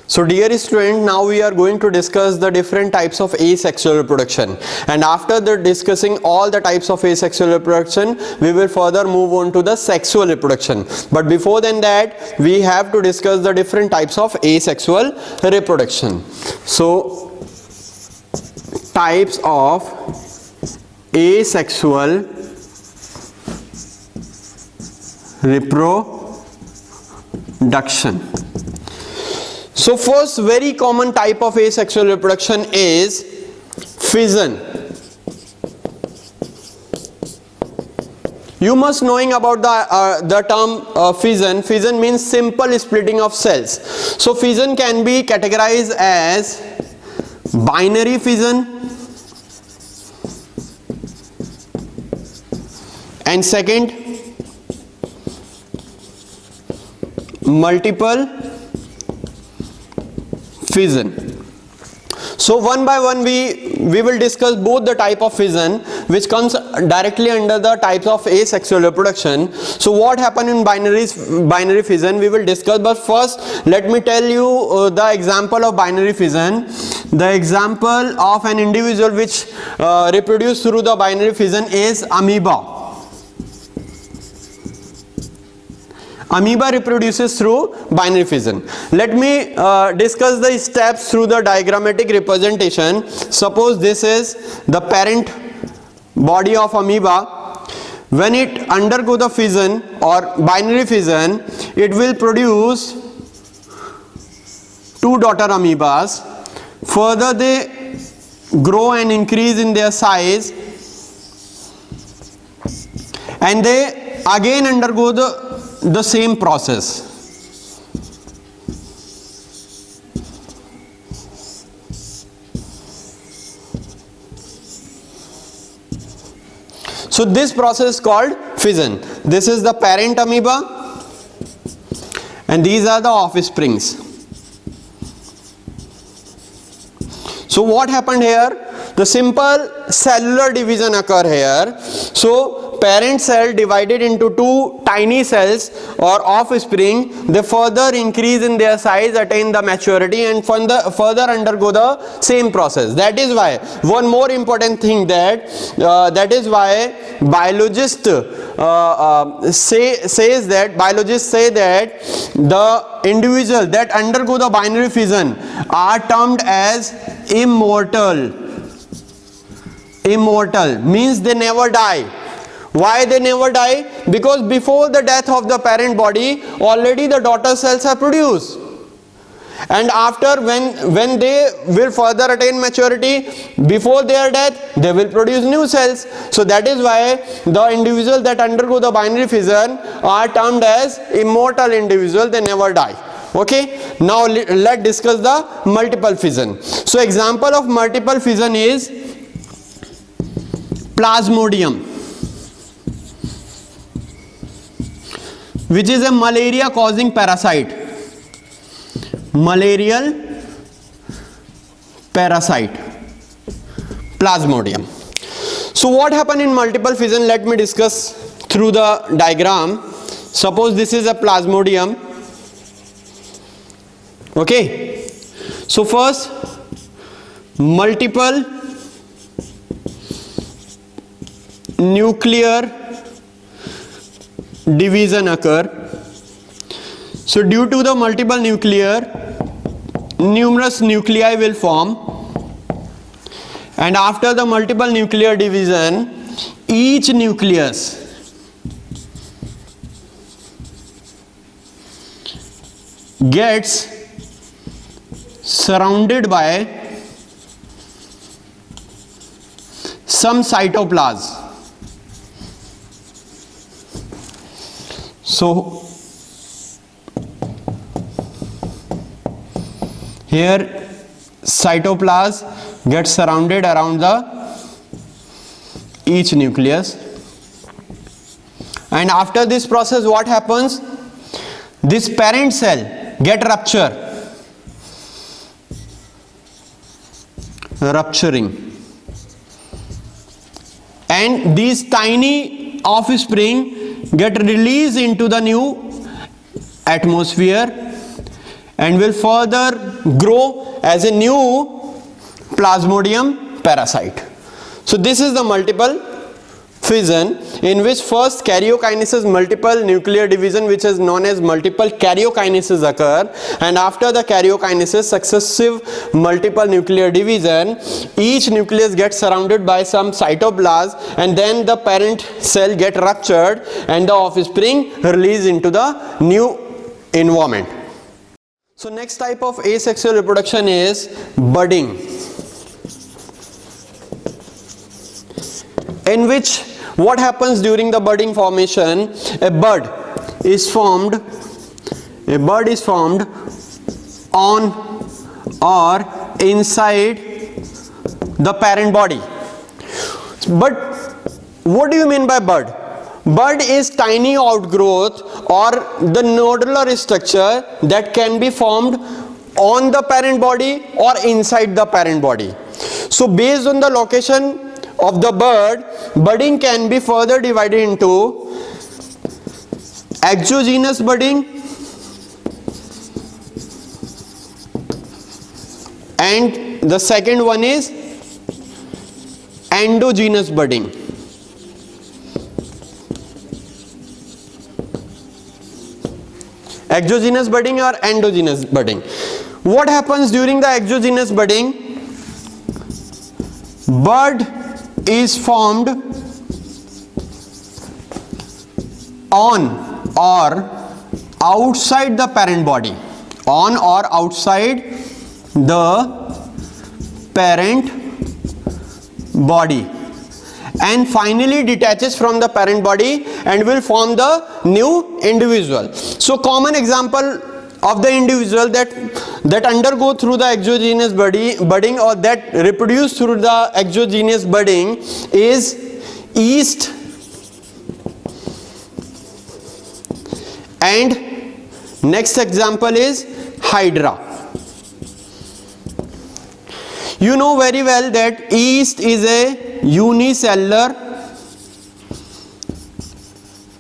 So dear student, now we are going to discuss the different types of asexual reproduction, and after discussing all the types of asexual reproduction, we will further move on to the sexual reproduction. But before then that, we have to discuss the different types of asexual reproduction. So types of asexual reproduction. So first very common type of asexual reproduction is fission. You must knowing about the term fission. Fission means simple splitting of cells. So fission can be categorized as binary fission and second multiple fission. So one by one we will discuss both the type of fission which comes directly under the types of asexual reproduction. So what happened in binary fission we will discuss, but first let me tell you the example of binary fission. The example of an individual which reproduce through the binary fission is amoeba. Amoeba reproduces through binary fission. Let me discuss the steps through the diagrammatic representation. Suppose this is the parent body of amoeba. When it undergo the fission or binary fission, it will produce two daughter amoebas. Further they grow and increase in their size, and they again undergo the same process. So this process is called fission. This is the parent amoeba and these are the offsprings. So what happened here? The simple cellular division occur here. So parent cell divided into two tiny cells or offspring, they further increase in their size, attain the maturity and further undergo the same process. That is why one more important thing that is why biologists say that the individual that undergo the binary fission are termed as immortal. Immortal means they never die. Why they never die? Because before the death of the parent body, already the daughter cells are produced. And after when they will further attain maturity, before their death, they will produce new cells. So that is why the individual that undergo the binary fission are termed as immortal individual, they never die. Okay, now let's discuss the multiple fission. So example of multiple fission is Plasmodium, which is a malaria causing parasite. Malarial parasite, Plasmodium. So what happened in multiple fission? Let me discuss through the diagram. Suppose this is a Plasmodium. Okay, so first multiple nuclear division occur. So due to the multiple nuclear, numerous nuclei will form, and after the multiple nuclear division, each nucleus gets surrounded by some cytoplasm. So here cytoplasm gets surrounded around each nucleus, and after this process what happens? This parent cell get rupturing, and these tiny offspring get released into the new atmosphere and will further grow as a new plasmodium parasite. So this is the multiple fission, in which first karyokinesis multiple nuclear division, which is known as multiple karyokinesis, occur, and after the karyokinesis successive multiple nuclear division, each nucleus gets surrounded by some cytoplasm, and then the parent cell get ruptured and the offspring released into the new environment. So next type of asexual reproduction is budding, in which what happens during the budding formation, a bud is formed on or inside the parent body. But what do you mean by bud? Bud is tiny outgrowth or the nodular structure that can be formed on the parent body or inside the parent body. So based on the location of the bud, budding can be further divided into exogenous budding and the second one is endogenous budding. Exogenous budding or endogenous budding. What happens during the exogenous budding? Bud is formed on or outside the parent body, on or outside the parent body, and finally detaches from the parent body and will form the new individual. So common example of the individual that undergo through the exogenous budding or that reproduce through the exogenous budding is yeast and next example is hydra. You know very well that yeast is a unicellular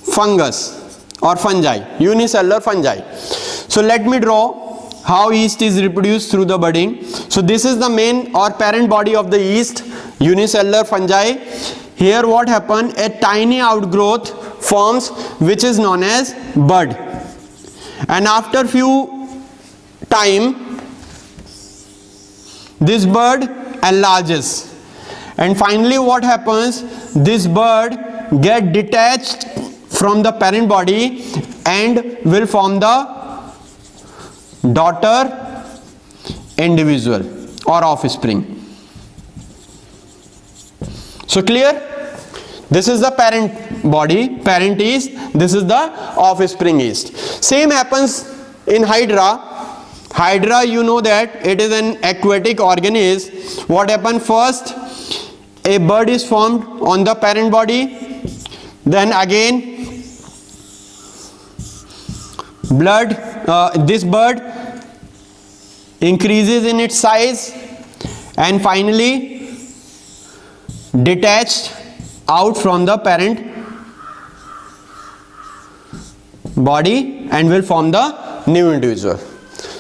fungus or fungi, unicellular fungi. So let me draw how yeast is reproduced through the budding. So this is the main or parent body of the yeast, unicellular fungi. Here what happens, a tiny outgrowth forms which is known as bud, and after few time this bud enlarges, and finally what happens, this bud get detached from the parent body and will form the daughter individual or offspring. So clear? This is the parent body, parent yeast, this is the offspring yeast. Same happens in hydra. Hydra, you know that it is an aquatic organism. What happens, first a bud is formed on the parent body, then again this bud increases in its size and finally detached out from the parent body and will form the new individual.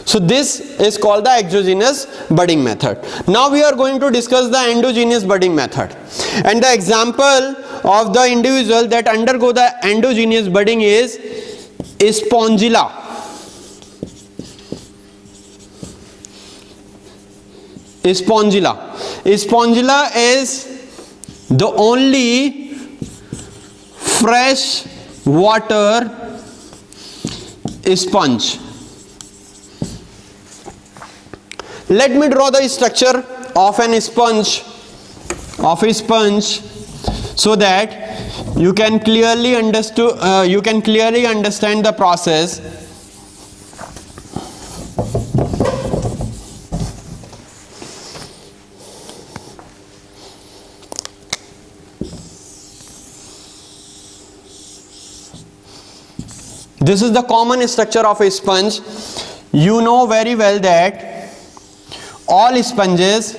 So this is called the exogenous budding method. Now we are going to discuss the endogenous budding method, and the example of the individual that undergo the endogenous budding is spongilla. Spongilla is the only fresh water sponge. Let me draw the structure of a sponge so that you can clearly understand the process. This is the common structure of a sponge. You know very well that all sponges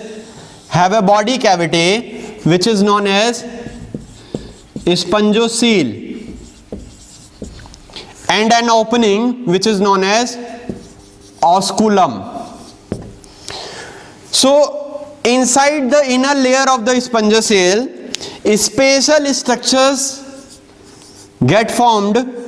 have a body cavity which is known as spongocele and an opening which is known as osculum. So inside the inner layer of the spongocele, special structures get formed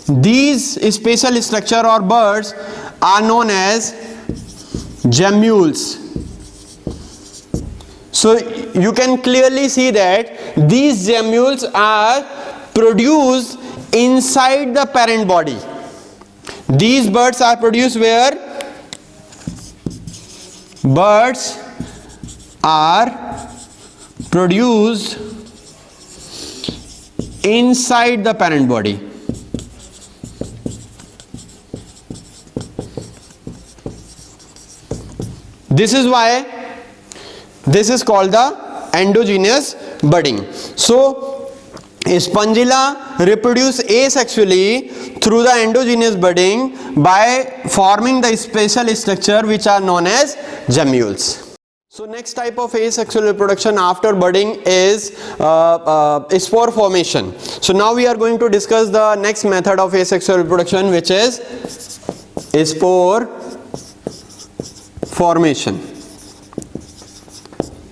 These special structure or birds are known as gemmules. So you can clearly see that these gemmules are produced inside the parent body. These birds are produced where? Birds are produced inside the parent body. This is why this is called the endogenous budding. So spongilla reproduce asexually through the endogenous budding by forming the special structure which are known as gemmules. So next type of asexual reproduction after budding is spore formation. So now we are going to discuss the next method of asexual reproduction, which is spore formation.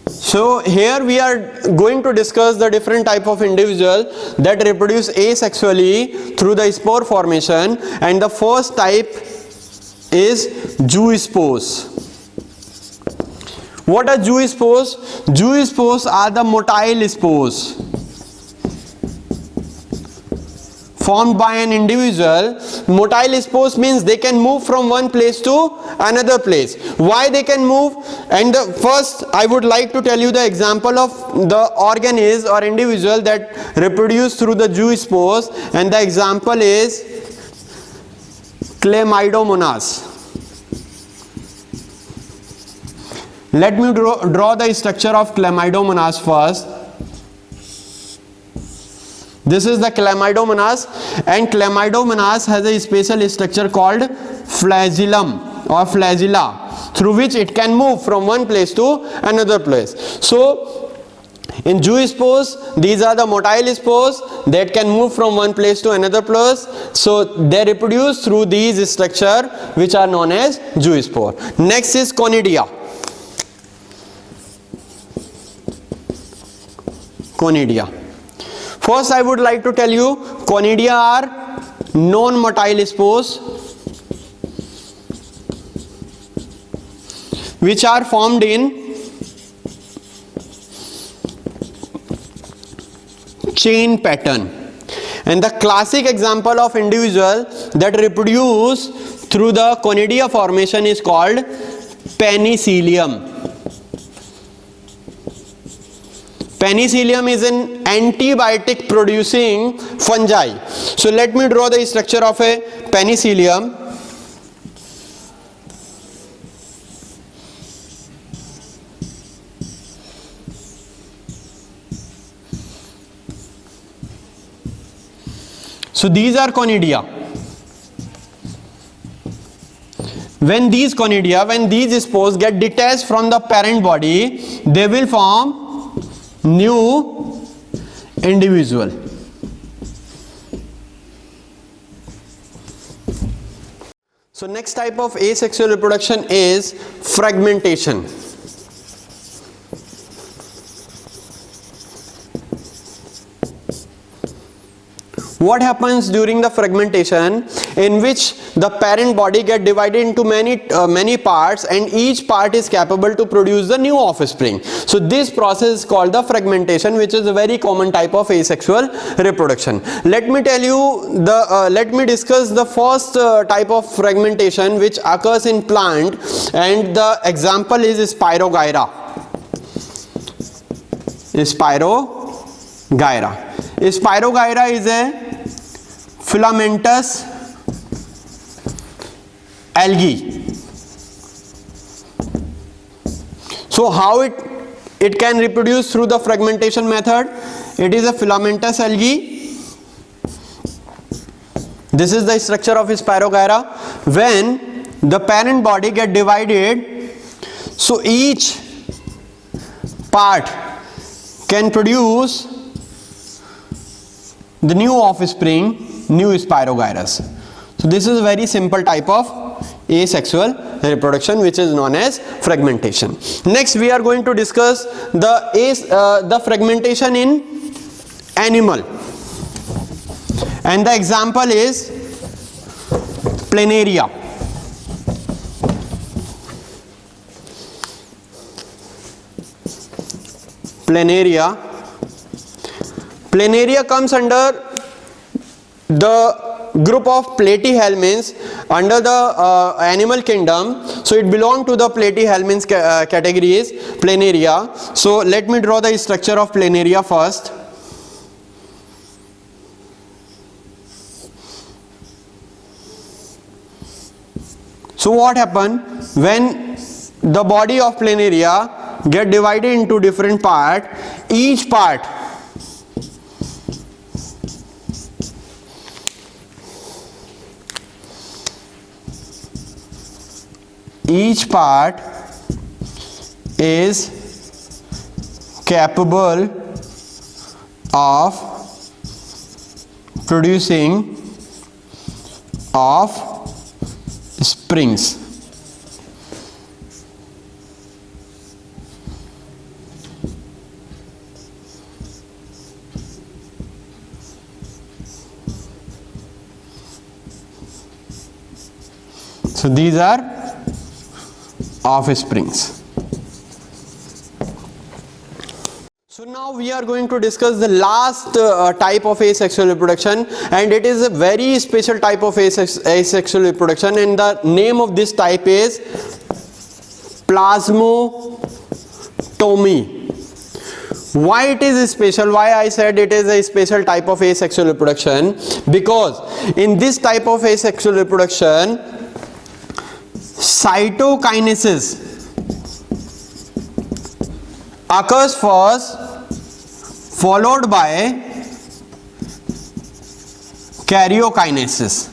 So here we are going to discuss the different type of individual that reproduce asexually through the spore formation, and the first type is zoospores. What are zoospores? Zoospores are the motile spores formed by an individual. Motile spores means they can move from one place to another place. Why they can move? And first I would like to tell you the example of the organism or individual that reproduce through the zoospores, and the example is Chlamydomonas. Let me draw the structure of Chlamydomonas first. This is the Chlamydomonas, and Chlamydomonas has a special structure called flagellum or flagella, through which it can move from one place to another place. So in zoospores, these are the motile spores that can move from one place to another place. So they reproduce through these structure which are known as zoospore. Next is conidia. Conidia. First I would like to tell you, conidia are non-motile spores which are formed in chain pattern. And the classic example of individual that reproduce through the conidia formation is called penicillium. Penicillium is an antibiotic producing fungi. So let me draw the structure of a penicillium. So these are conidia. When these spores get detached from the parent body, they will form new individual. So next type of asexual reproduction is fragmentation. What happens during the fragmentation, in which the parent body get divided into many parts, and each part is capable to produce the new offspring. So this process is called the fragmentation, which is a very common type of asexual reproduction. Let me discuss the first type of fragmentation which occurs in plant, and the example is Spirogyra. Spirogyra is a filamentous algae. So how it can reproduce through the fragmentation method? It is a filamentous algae. This is the structure of Spirogyra. When the parent body get divided So each part can produce the new offspring, new spirogyrus. So this is a very simple type of asexual reproduction, which is known as fragmentation. Next we are going to discuss the fragmentation in animal, and the example is planaria. Planaria comes under the group of platyhelminths under the animal kingdom. So it belongs to the platyhelminths categories, planaria. So let me draw the structure of planaria first. So what happens when the body of planaria get divided into different parts? Each part is capable of producing offsprings. So these are offsprings. So now we are going to discuss the last type of asexual reproduction, and it is a very special type of asexual reproduction, and the name of this type is plasmotomy. Why it is special? Why I said it is a special type of asexual reproduction? Because in this type of asexual reproduction, cytokinesis occurs first, followed by karyokinesis.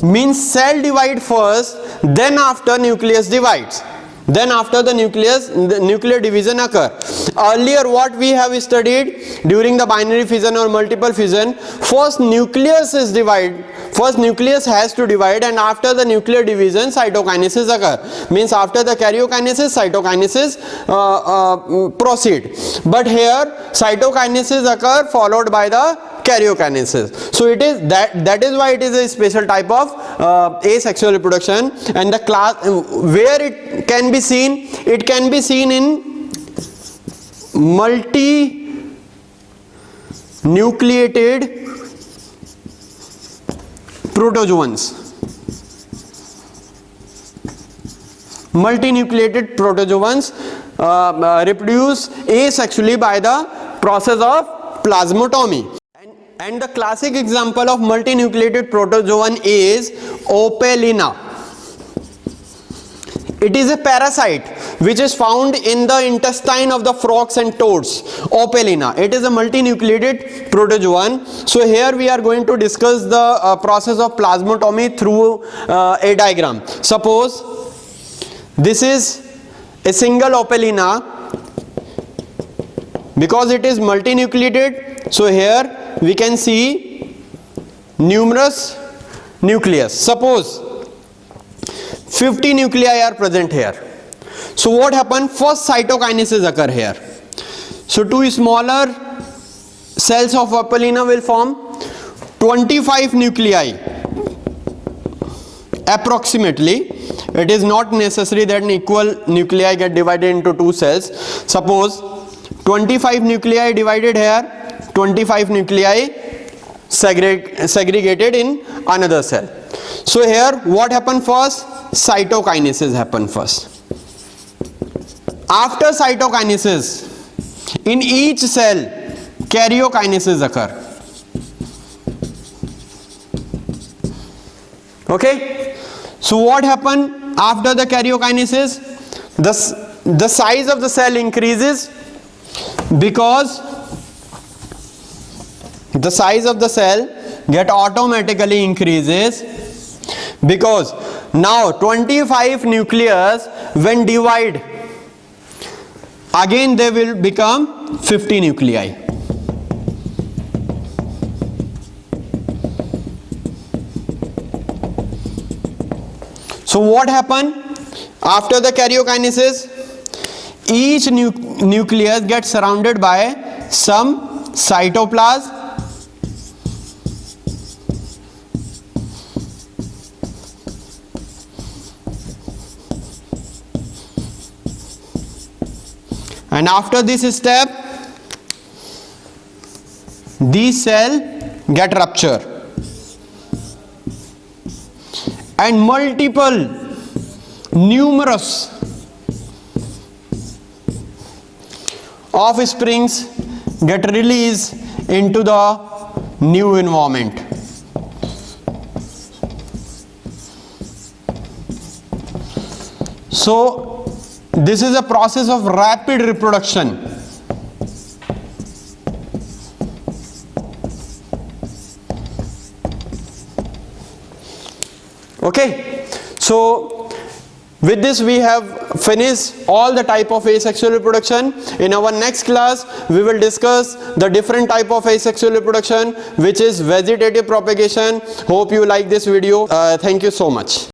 Means cell divide first, then after nucleus divides. Then after the nuclear division occur. Earlier what we have studied during the binary fission or multiple fission, first nucleus has to divide, and after the nuclear division cytokinesis occur. Means after the karyokinesis, cytokinesis proceed. But here cytokinesis occur followed by the karyokinesis. So it is that is why it is a special type of asexual reproduction. And the class where it can be seen in multi-nucleated protozoans. Multinucleated protozoans reproduce asexually by the process of plasmotomy. And the classic example of multinucleated protozoan is Opelina. It is a parasite which is found in the intestine of the frogs and toads. Opelina. It is a multinucleated protozoan. So here we are going to discuss the process of plasmotomy through a diagram. Suppose this is a single Opelina. Because it is multinucleated, so here we can see numerous nucleus. Suppose 50 nuclei are present here. So what happens? First cytokinesis occur here. So two smaller cells of Opelina will form 25 nuclei approximately. It is not necessary that an equal nuclei get divided into two cells. Suppose 25 nuclei divided here, 25 nuclei segregated in another cell. So here what happened first? Cytokinesis happened first. After cytokinesis, in each cell karyokinesis occur. Okay. So what happened after the karyokinesis? The size of the cell increases, because the size of the cell get automatically increases because Now 25 nucleus when divide, again they will become 50 nuclei. So what happened after the karyokinesis? Each nucleus gets surrounded by some cytoplasm, and after this step these cells get rupture and multiple numerous offsprings get released into the new environment. So this is a process of rapid reproduction. Okay, so with this we have finished all the type of asexual reproduction. In our next class we will discuss the different type of asexual reproduction, which is vegetative propagation. Hope you like this video. Thank you so much.